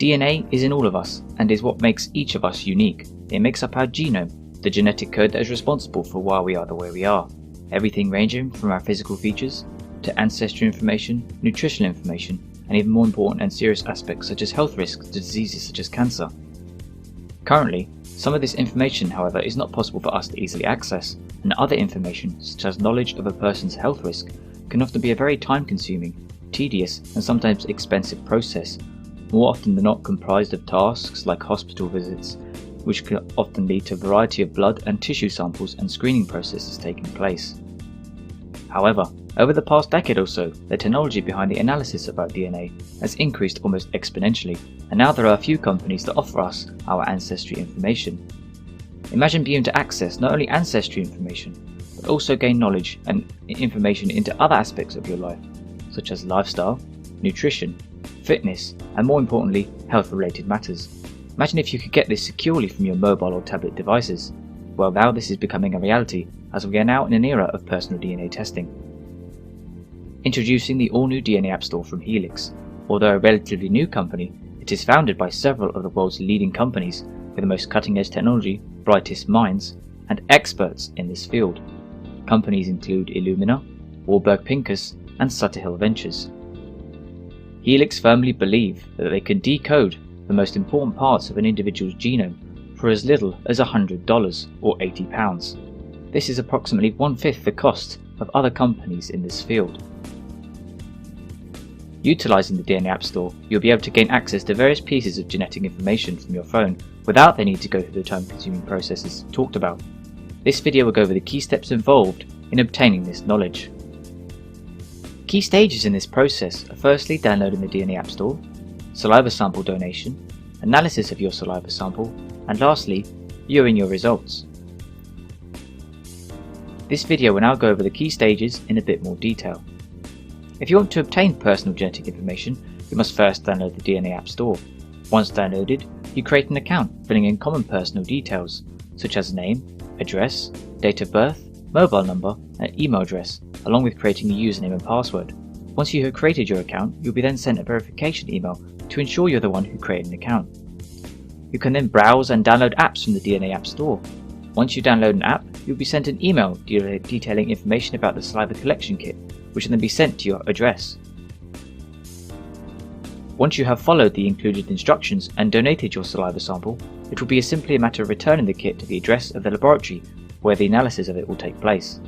DNA is in all of us and is what makes each of us unique. It makes up our genome, the genetic code that is responsible for why we are the way we are. Everything ranging from our physical features to ancestry information, nutritional information, and even more important and serious aspects such as health risks to diseases such as cancer. Currently, some of this information, however, is not possible for us to easily access, and other information, such as knowledge of a person's health risk, can often be a very time-consuming, tedious, and sometimes expensive process, more often than not comprised of tasks like hospital visits, which can often lead to a variety of blood and tissue samples and screening processes taking place. However, over the past decade or so, the technology behind the analysis of our DNA has increased almost exponentially, and now there are a few companies that offer us our ancestry information. Imagine being able to access not only ancestry information, but also gain knowledge and information into other aspects of your life, such as lifestyle, nutrition, fitness, and more importantly, health-related matters. Imagine if you could get this securely from your mobile or tablet devices. Well, now this is becoming a reality, as we are now in an era of personal DNA testing. Introducing the all-new DNA App Store from Helix. Although a relatively new company, it is founded by several of the world's leading companies with the most cutting-edge technology, brightest minds, and experts in this field. Companies include Illumina, Warburg Pincus, and Sutter Hill Ventures. Helix firmly believe that they can decode the most important parts of an individual's genome for as little as $100 or £80. This is approximately 1/5 the cost of other companies in this field. Utilising the DNA App Store, you'll be able to gain access to various pieces of genetic information from your phone without the need to go through the time-consuming processes talked about. This video will go over the key steps involved in obtaining this knowledge. Key stages in this process are firstly downloading the DNA App Store, saliva sample donation, analysis of your saliva sample, and lastly, viewing your results. This video will now go over the key stages in a bit more detail. If you want to obtain personal genetic information, you must first download the DNA App Store. Once downloaded, you create an account filling in common personal details, such as name, address, date of birth, mobile number, and email address, along with creating a username and password. Once you have created your account, you'll be then sent a verification email to ensure you're the one who created an account. You can then browse and download apps from the DNA App Store. Once you download an app, you'll be sent an email detailing information about the saliva collection kit, which will then be sent to your address. Once you have followed the included instructions and donated your saliva sample, it will be simply a matter of returning the kit to the address of the laboratory where the analysis of it will take place.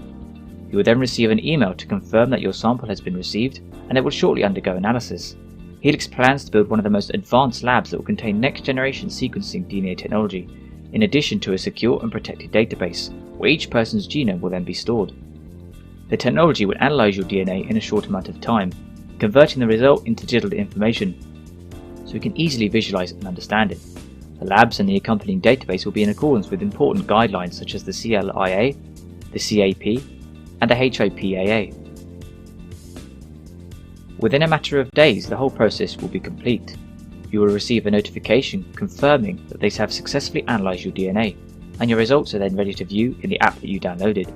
You will then receive an email to confirm that your sample has been received, and it will shortly undergo analysis. Helix plans to build one of the most advanced labs that will contain next-generation sequencing DNA technology, in addition to a secure and protected database, where each person's genome will then be stored. The technology will analyse your DNA in a short amount of time, converting the result into digital information, so you can easily visualise and understand it. The labs and the accompanying database will be in accordance with important guidelines such as the CLIA, the CAP, and the HIPAA. Within a matter of days, the whole process will be complete. You will receive a notification confirming that they have successfully analysed your DNA, and your results are then ready to view in the app that you downloaded.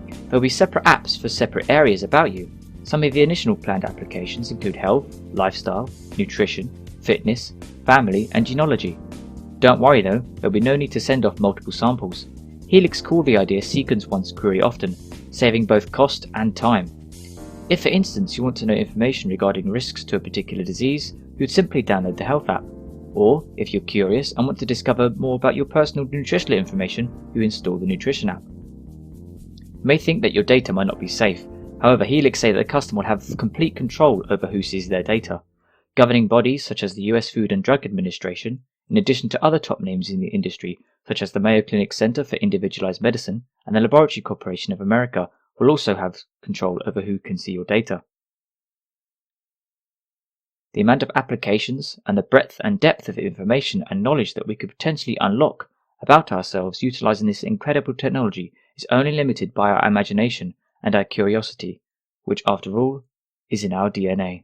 There will be separate apps for separate areas about you. Some of the initial planned applications include health, lifestyle, nutrition, fitness, family, and genealogy. Don't worry though, there will be no need to send off multiple samples. Helix called the idea sequence once, query often, saving both cost and time. If for instance you want to know information regarding risks to a particular disease, you'd simply download the health app. Or, if you're curious and want to discover more about your personal nutritional information, you install the nutrition app. You may think that your data might not be safe. However, Helix say that the customer will have complete control over who sees their data. Governing bodies such as the US Food and Drug Administration, in addition to other top names in the industry, such as the Mayo Clinic Center for Individualized Medicine and the Laboratory Corporation of America, will also have control over who can see your data. The amount of applications and the breadth and depth of information and knowledge that we could potentially unlock about ourselves utilizing this incredible technology is only limited by our imagination and our curiosity, which after all is in our DNA.